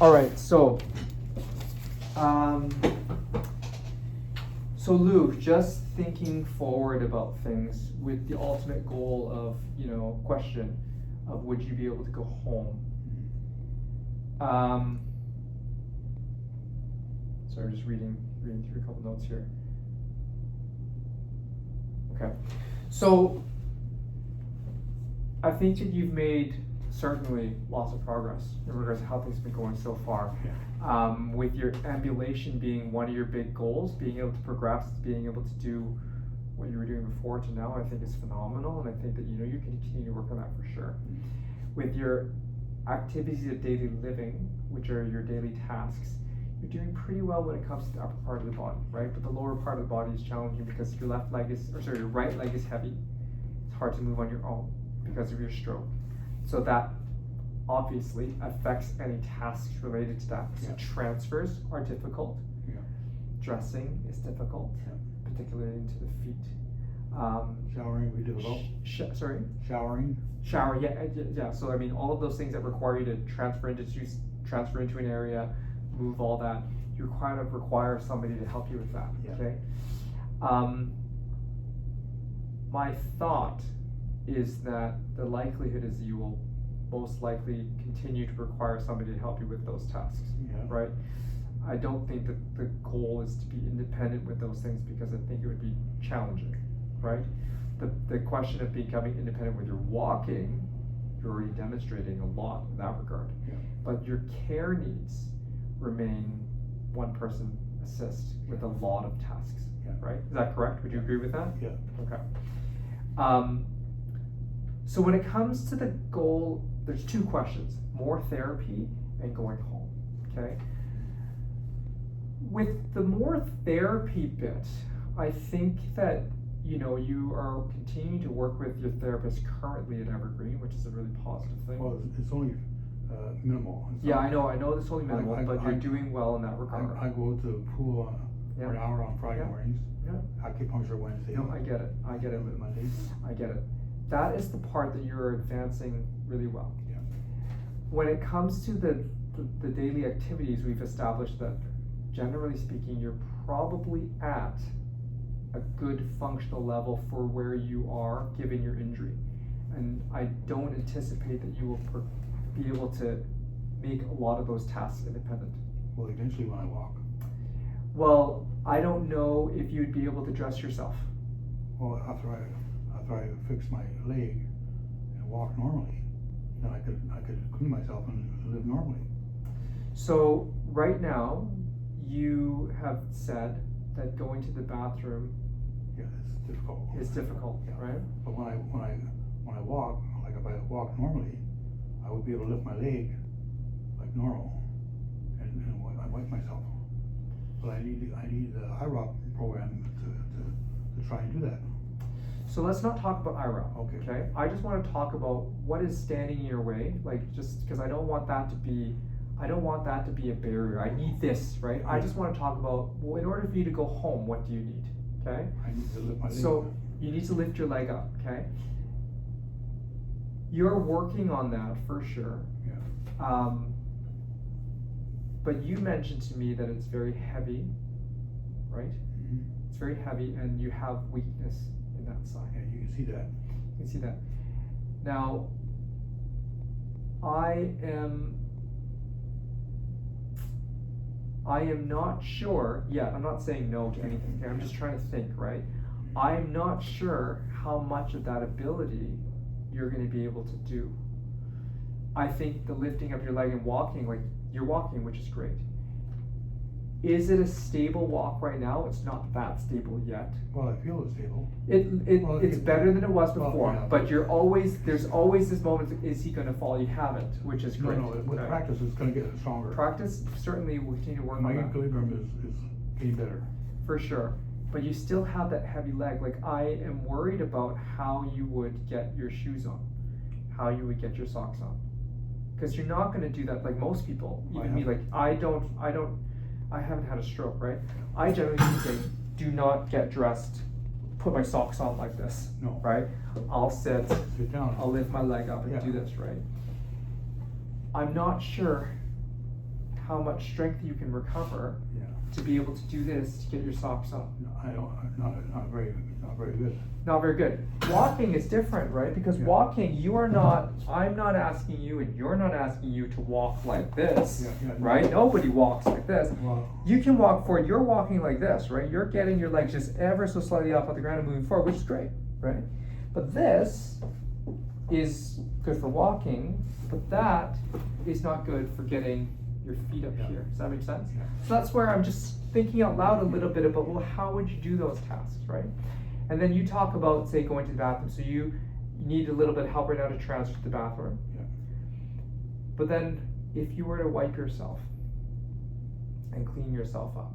All right, so Lou, just thinking forward about things with the ultimate goal of, question of would you be able to go home? Sorry, just reading through a couple notes here. Okay, so I think that you've made certainly lots of progress in regards to how things have been going so far. Yeah. With your ambulation being one of your big goals, being able to progress, being able to do what you were doing before to now, I think is phenomenal, and I think that you can continue to work on that for sure. With your activities of daily living, which are your daily tasks, you're doing pretty well when it comes to the upper part of the body, right? But the lower part of the body is challenging because your your right leg is heavy. It's hard to move on your own because of your stroke. So that obviously affects any tasks related to that. So transfers are difficult. Yeah. Dressing is difficult, particularly into the feet. Showering would be difficult. Sorry? Showering. Shower, yeah. So I mean, all of those things that require you to transfer into an area, move all that, you kind of require somebody to help you with that. Yeah. Okay. My thought is that the likelihood is that you will most likely continue to require somebody to help you with those tasks. Yeah. Right? I don't think that the goal is to be independent with those things because I think it would be challenging, right? The question of becoming independent with your walking, you're already demonstrating a lot in that regard. Yeah. But your care needs remain one person assist with a lot of tasks, right? Is that correct? Would you agree with that? Yeah. Okay. So when it comes to the goal, there's two questions: more therapy and going home. Okay. With the more therapy bit, I think that you are continuing to work with your therapist currently at Evergreen, which is a really positive thing. Well, it's only minimal. I know it's only minimal, but you're doing well in that regard. I go to the pool for an hour on Friday mornings. Yeah. Acupuncture Wednesday. No, I get it. Monday. I get it. That is the part that you're advancing really well. Yeah. When it comes to the daily activities, we've established that generally speaking, you're probably at a good functional level for where you are given your injury. And I don't anticipate that you will be able to make a lot of those tasks independent. Well, eventually when I walk. Well, I don't know if you'd be able to dress yourself. Well, after I fix my leg and walk normally, then I could clean myself and live normally. So right now, you have said that going to the bathroom it's difficult. Is difficult, right? But when I walk, like if I walk normally, I would be able to lift my leg like normal, and I wipe myself. But I need the IROP program to try and do that. So let's not talk about IROP. Okay. I just want to talk about what is standing in your way, just because I don't want that to be a barrier. I need this, right? I just want to talk about, well, in order for you to go home, what do you need? Okay? I need to lift my leg. So you need to lift your leg up, okay? You're working on that for sure. Yeah. But you mentioned to me that it's very heavy, right? Mm-hmm. It's very heavy and you have weakness in that side. Yeah, you can see that. You can see that. Now, I am not sure yet. I'm not saying no to anything. Okay? I'm just trying to think, right? I am not sure how much of that ability you're going to be able to do. I think the lifting up your leg and walking, like you're walking, which is great. Is it a stable walk right now? It's not that stable yet. Well, I feel it's stable. It's better than it was before, yeah. but there's always this moment, is he going to fall? You haven't, which is great. No, with practice it's going to get stronger. Practice certainly will continue to work My on that. equilibrium is getting better. For sure. But you still have that heavy leg. Like, I am worried about how you would get your shoes on, how you would get your socks on. Because you're not going to do that like most people. Even me, like I haven't had a stroke, right? I generally speaking do not get dressed, put my socks on like this. No. Right? I'll sit down. I'll lift my leg up and do this, right? I'm not sure how much strength you can recover Yeah. to be able to do this to get your socks up. No, I don't, not very good. Not very good. Walking is different, right? Because Yeah. walking, I'm not asking you and you're not asking you to walk like this, Yeah, right? Nobody walks like this. Well, You can walk forward, you're walking like this, right? You're getting your legs just ever so slightly off of the ground and moving forward, which is great, right? But this is good for walking, but that is not good for getting your feet up Yeah. here. Does that make sense? Yeah. So that's where I'm just thinking out loud a little bit about, well, how would you do those tasks, right? And then you talk about, say, going to the bathroom. So you need a little bit of help right now to transfer to the bathroom. Yeah. But then if you were to wipe yourself and clean yourself up,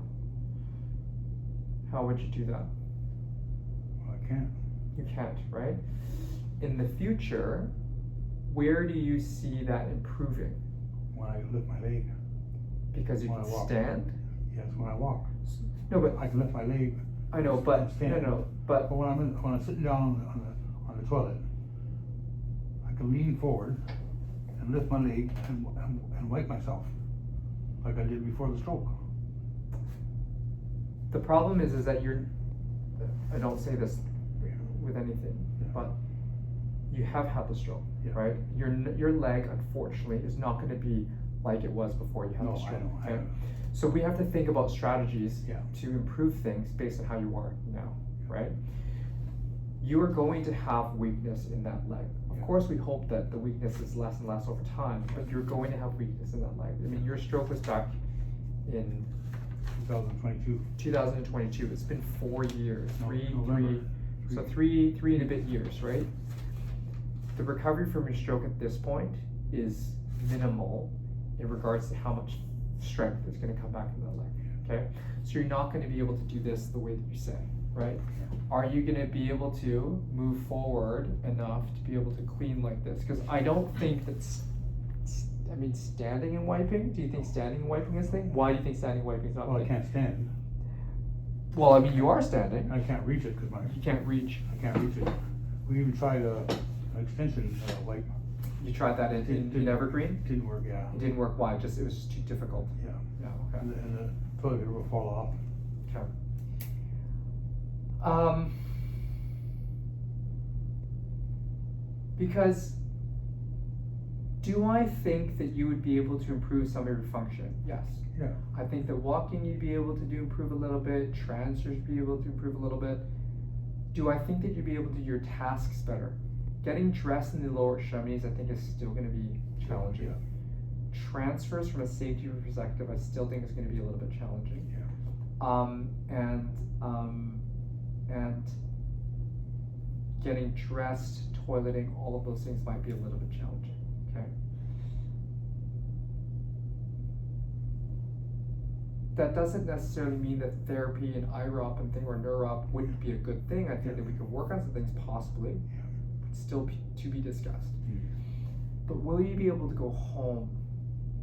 how would you do that? Well, I can't. You can't, right? In the future, where do you see that improving? When I lift my leg. Because you When can I walk. stand? Yes, when I walk. No, but I can lift my leg. I know, but and stand. but But when I'm sitting down on the toilet, I can lean forward and lift my leg and wipe myself, like I did before the stroke. the problem is that I don't say this Yeah. with anything, Yeah. but you have had the stroke, Yeah. right? Your leg, unfortunately, is not going to be like it was before you had No, the I stroke. know. Okay? So we have to think about strategies Yeah. to improve things based on how you are now, right? You are going to have weakness in that leg. Of Yeah. course, we hope that the weakness is less and less over time, but you're going to have weakness in that leg. I mean, your stroke was back in 2022. 2022. It's been 4 years, November. three and a bit years, right? The recovery from your stroke at this point is minimal in regards to how much strength is going to come back in the leg. Okay, so you're not going to be able to do this the way that you say, right? Are you going to be able to move forward enough to be able to clean like this? Because I don't think that's. I mean, standing and wiping. Do you think standing and wiping is a thing? Why do you think standing and wiping is not? Well, a I thing? can't stand. Well, I mean, you are standing. I can't reach it because You can't reach. I can't reach it. We even tried an extension wipe. You tried that in Evergreen. Didn't work. Yeah. It didn't work. Why? It was just too difficult. Yeah. Yeah. Okay. And the toilet paper will fall off. Okay. Because do I think that you would be able to improve some of your function? Yes. Yeah. I think that walking you'd be able to improve a little bit, transfers be able to improve a little bit. Do I think that you'd be able to do your tasks better? Getting dressed in the lower extremities I think is still going to be challenging. Yeah. Transfers from a safety perspective I still think is going to be a little bit challenging. Yeah. And getting dressed, toileting, all of those things might be a little bit challenging, okay? That doesn't necessarily mean that therapy and IROP and or NORO wouldn't be a good thing. I think that we could work on some things possibly, but still to be discussed. But will you be able to go home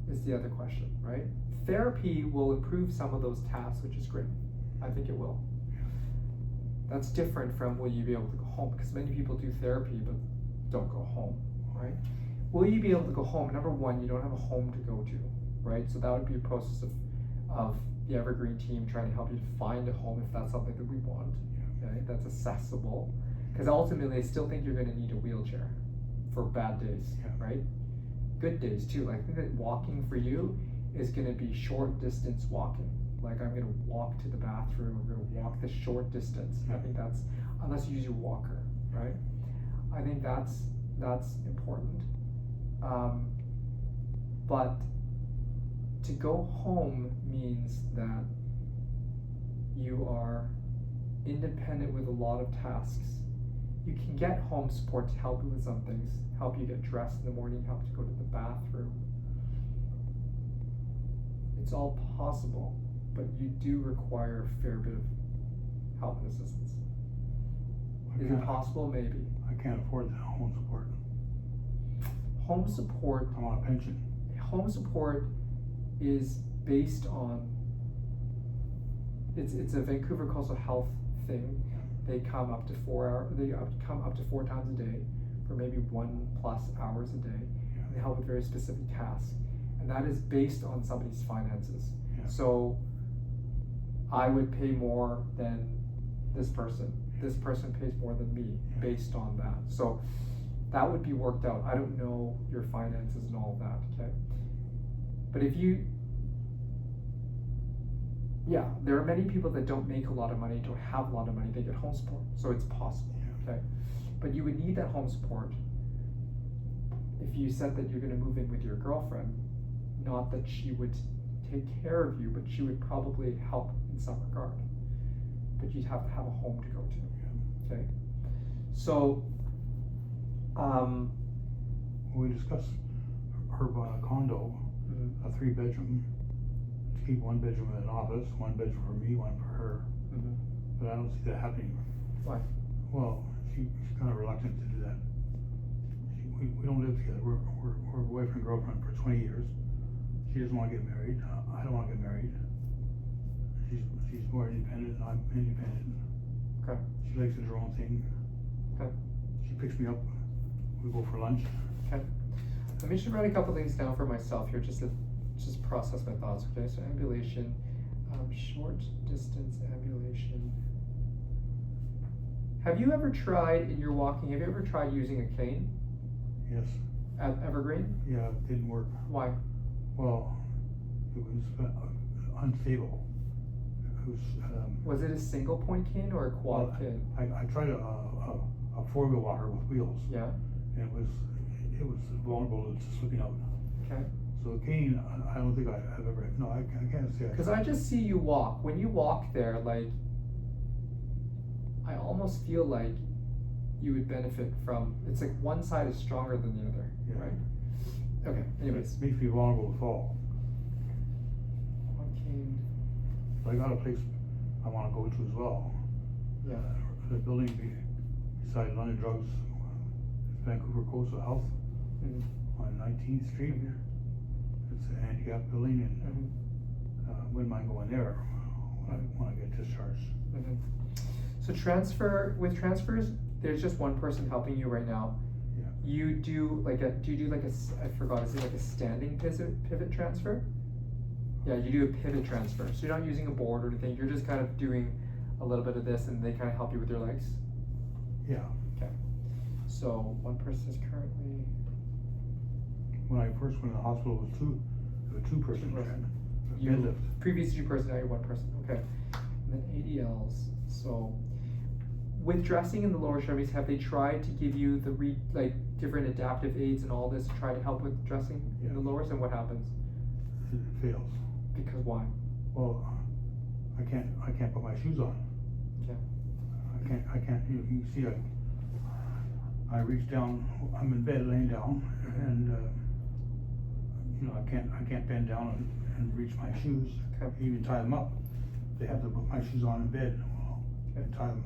is the other question, right? Therapy will improve some of those tasks, which is great. I think it will. That's different from will you be able to go home, because many people do therapy but don't go home, right? Will you be able to go home? Number one, you don't have a home to go to, right? So that would be a process of the Evergreen team trying to help you to find a home if that's something that we want, okay? That's accessible, because ultimately I still think you're going to need a wheelchair for bad days, right? Good days too. I think that walking for you is going to be short distance walking. Like I'm going to walk to the bathroom, I'm going to walk this short distance. I think that's, unless you use your walker, right? I think that's important. But to go home means that you are independent with a lot of tasks. You can get home support to help you with some things, help you get dressed in the morning, help you go to the bathroom. It's all possible, but you do require a fair bit of help and assistance. Is it possible? Maybe. I can't afford the home support. Home support. I'm on a pension. Home support is based on. It's a Vancouver Coastal Health thing. They come up to 4 hours. They come up to 4 times a day for maybe 1+ hours a day. They help with very specific tasks, and that is based on somebody's finances. Yeah. So I would pay more than this person. This person pays more than me based on that. So that would be worked out. I don't know your finances and all that, okay? But if you, yeah, there are many people that don't make a lot of money, don't have a lot of money, they get home support. So it's possible, okay? But you would need that home support if you said that you're gonna move in with your girlfriend, not that she would take care of you, but she would probably help in some regard. But you'd have to have a home to go to, okay? So, we discussed her buying a condo, a 3-bedroom, to keep 1 bedroom in an office, 1 bedroom for me, 1 for her. But I don't see that happening. Why? Well, she's kind of reluctant to do that. We don't live together. We're boyfriend and girlfriend for 20 years. She doesn't want to get married. I don't want to get married. She's more independent, and I'm independent. Okay. She likes to do her own thing. Okay. She picks me up. We go for lunch. Okay. Let me just write a couple things down for myself here, just to process my thoughts. Okay. So ambulation, short distance ambulation. Have you ever tried in your walking? Have you ever tried using a cane? Yes. At Evergreen? Yeah, it didn't work. Why? Well, it was unstable. It was. Was it a single point cane or a quad well, cane? I tried a 4-wheel walker with wheels. Yeah. And it was vulnerable to slipping out. Okay. So a cane, I don't think I've ever. No, I can't say. Because I just see you walk. When you walk there, like, I almost feel like you would benefit from. It's like one side is stronger than the other, Yeah. right? Okay. Anyways. It makes me vulnerable to fall. One cane. So I got a place I want to go to as well. Yeah. The building beside London Drugs, Vancouver Coastal Health on 19th Street. It's an handicap building, and wouldn't mind going there when I get discharged. So with transfers, there's just one person helping you right now. Yeah. You do like a I forgot, is it like a standing pivot transfer? Yeah, you do a pivot transfer. So you're not using a board or anything, you're just kind of doing a little bit of this and they kind of help you with your legs? Yeah. Okay. So one person is currently. When I first went to the hospital, it was a two-person deadlift. Previous 2 person, now you're 1 person. Okay. And then ADLs. So with dressing in the lower extremities, have they tried to give you the different adaptive aids and all this to try to help with dressing in the lowers, and what happens? It fails. Because why? Well, I can't put my shoes on. Yeah. I can't. You can see I reach down. I'm in bed, laying down, and I can't bend down and reach my shoes. Okay. Even tie them up. They have to put my shoes on in bed. And tie them.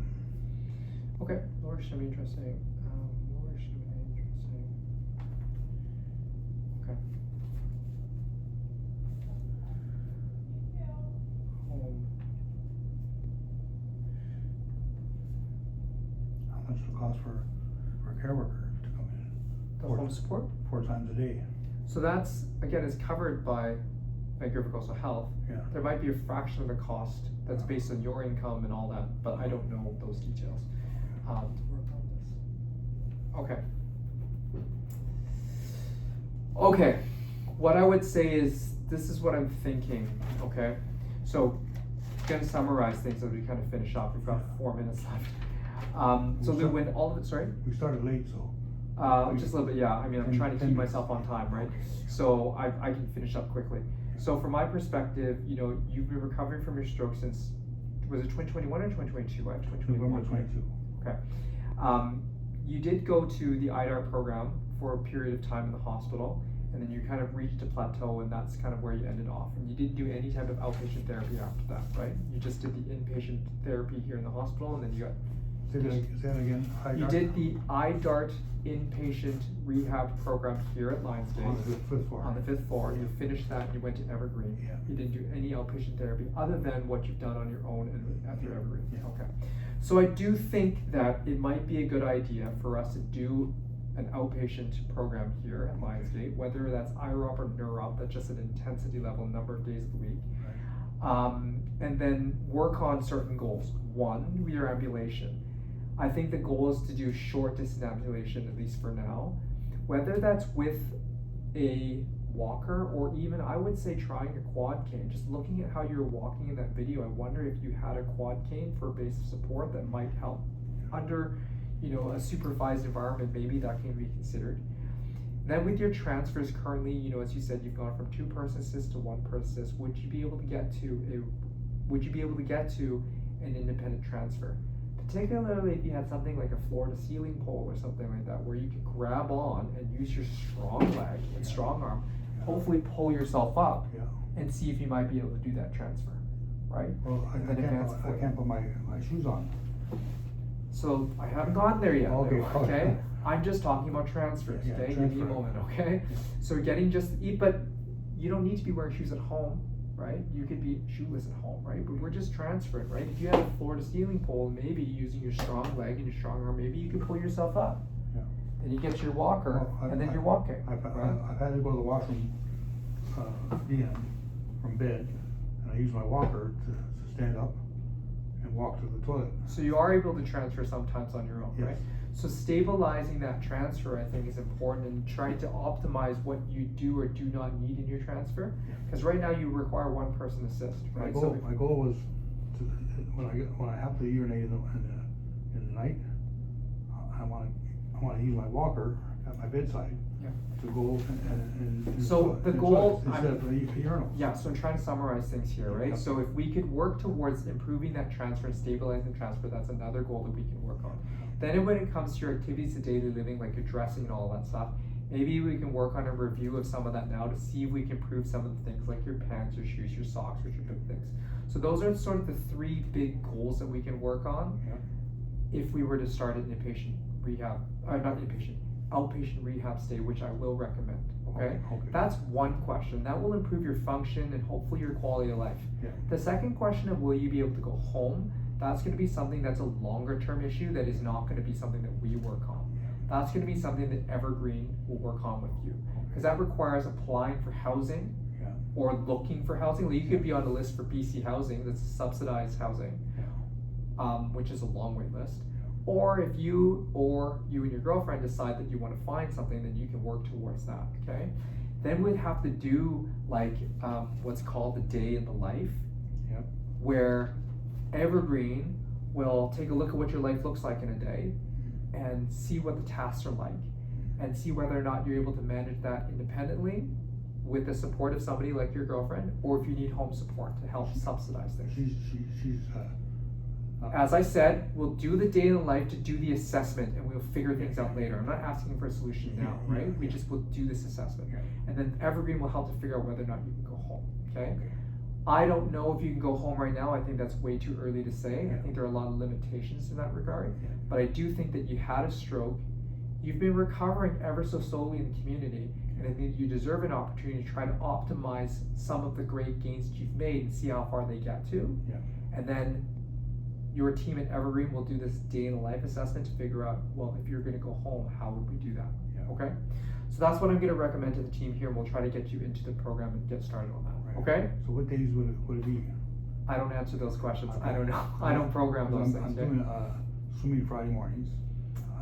Okay. Lower extremity, interesting. Lower extremity, interesting. Okay. Home. How much does it cost for a care worker to come in? The home support? 4 times a day. So that's, again, is covered by Vancouver Coastal Health. Yeah. There might be a fraction of the cost that's based on your income and all that, but I don't know those details. To work on this. Okay. Okay. What I would say is, this is what I'm thinking, okay? So, gonna summarize things as we kind of finish up. We've got 4 minutes left. So Lou, when all of it, sorry? We started late, so. Just a little bit, yeah. I mean, I'm trying to keep myself on time, right? Okay. So I can finish up quickly. So from my perspective, you've been recovering from your stroke since, was it 2021 or 2022? I have 2021. November 22. Okay. You did go to the IROP program for a period of time in the hospital, and then you kind of reached a plateau, and that's kind of where you ended off. And you didn't do any type of outpatient therapy after that, right? You just did the inpatient therapy here in the hospital, and then you got. Say that again. You did the IDART inpatient rehab program here at Lionsgate. On the 5th floor. On the 5th floor. You finished that and you went to Evergreen. Yeah. You didn't do any outpatient therapy other than what you've done on your own and after Evergreen. Yeah. Okay. So I do think that it might be a good idea for us to do an outpatient program here at Lionsgate, whether that's IROP or NORO, that's just an intensity level, number of days of the week. And then work on certain goals. One, your ambulation. I think the goal is to do short distance ambulation, at least for now. Whether that's with a walker or even, I would say, trying a quad cane. Just looking at how you're walking in that video, I wonder if you had a quad cane for base of support that might help. Under, a supervised environment, maybe that can be considered. Then with your transfers currently, as you said, you've gone from 2-person assist to 1-person assist. Would you be able to get to an independent transfer? Particularly if you had something like a floor to ceiling pole or something like that, where you could grab on and use your strong leg and strong arm, hopefully pull yourself up and see if you might be able to do that transfer, right? Well, I can't put my shoes on. So I haven't gotten there yet. Okay. I'm just talking about transfers. Yeah, okay, transfer. give me a moment. Okay, so but you don't need to be wearing shoes at home, right? You could be shoeless at home, right? But we're just transferring, right? If you have a floor to ceiling pole, maybe using your strong leg and your strong arm, maybe you could pull yourself up. Yeah. Then you get your walker, and then you're walking. I've had to go to the washroom from bed, and I use my walker to stand up and walk to the toilet. So you are able to transfer sometimes on your own, Yes. right? So stabilizing that transfer, I think, is important, and trying to optimize what you do or do not need in your transfer. Because right now you require 1-person assist, right? My goal was to, when I have to urinate in the night, I want to use my walker at my bedside to go and so the goal instead of a urinal. Yeah, so I'm trying to summarize things here, right? Yep. So if we could work towards improving that transfer and stabilizing the transfer, that's another goal that we can work on. Then when it comes to your activities of daily living, like your dressing and all that stuff, maybe we can work on a review of some of that now to see if we can improve some of the things like your pants, your shoes, your socks, which are big things. So those are sort of the 3 big goals that we can work on if we were to start an inpatient rehab, outpatient rehab stay, which I will recommend, okay? That's one question. That will improve your function and hopefully your quality of life. The second question of will you be able to go home, that's going to be something that's a longer term issue that is not going to be something that we work on. That's going to be something that Evergreen will work on with you, because that requires applying for housing or looking for housing. Like you could be on the list for BC housing, that's subsidized housing, which is a long wait list. Or if you and your girlfriend decide that you want to find something, then you can work towards that, okay? Then we'd have to do like what's called the day in the life, where Evergreen will take a look at what your life looks like in a day and see what the tasks are like and see whether or not you're able to manage that independently with the support of somebody like your girlfriend, or if you need home support to help subsidize things. She's as I said, we'll do the day in the life to do the assessment, and we'll figure things out later. I'm not asking for a solution now, right? We just will do this assessment. And then Evergreen will help to figure out whether or not you can go home, okay? I don't know if you can go home right now. I think that's way too early to say. I think there are a lot of limitations in that regard. But I do think that you had a stroke. You've been recovering ever so slowly in the community, and I think you deserve an opportunity to try to optimize some of the great gains that you've made and see how far they get to. And then your team at Evergreen will do this day in the life assessment to figure out, well, if you're going to go home, how would we do that? Okay? So that's what I'm going to recommend to the team here, and we'll try to get you into the program and get started on that. Okay? So what days would it be? I don't answer those questions. I don't know. I don't program those things. I'm doing swimming Friday mornings.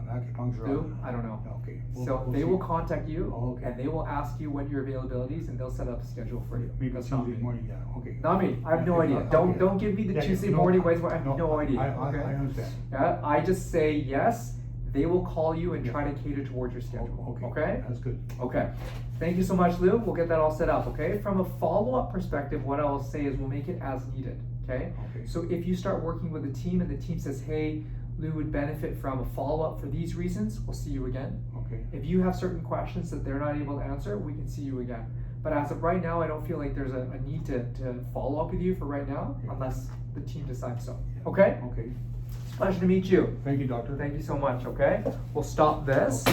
Acupuncture. I don't know. Okay. So they will contact you, and they will ask you what your availability is, and they'll set up a schedule for you. Maybe That's Tuesday morning. Okay. Not me. I have no idea. Don't give me the Tuesday morning, Wednesday. I have no idea. I understand. Yeah. I just say yes. They will call you and try to cater towards your schedule. Okay? That's good. Okay. Thank you so much, Lou. We'll get that all set up, okay? From a follow-up perspective, what I'll say is we'll make it as needed, okay? So if you start working with a team and the team says, hey, Lou would benefit from a follow-up for these reasons, we'll see you again. If you have certain questions that they're not able to answer, we can see you again. But as of right now, I don't feel like there's a need to follow up with you for right now, unless the team decides so. Okay? Okay. Pleasure to meet you. Thank you, doctor. Thank you so much, okay? We'll stop this.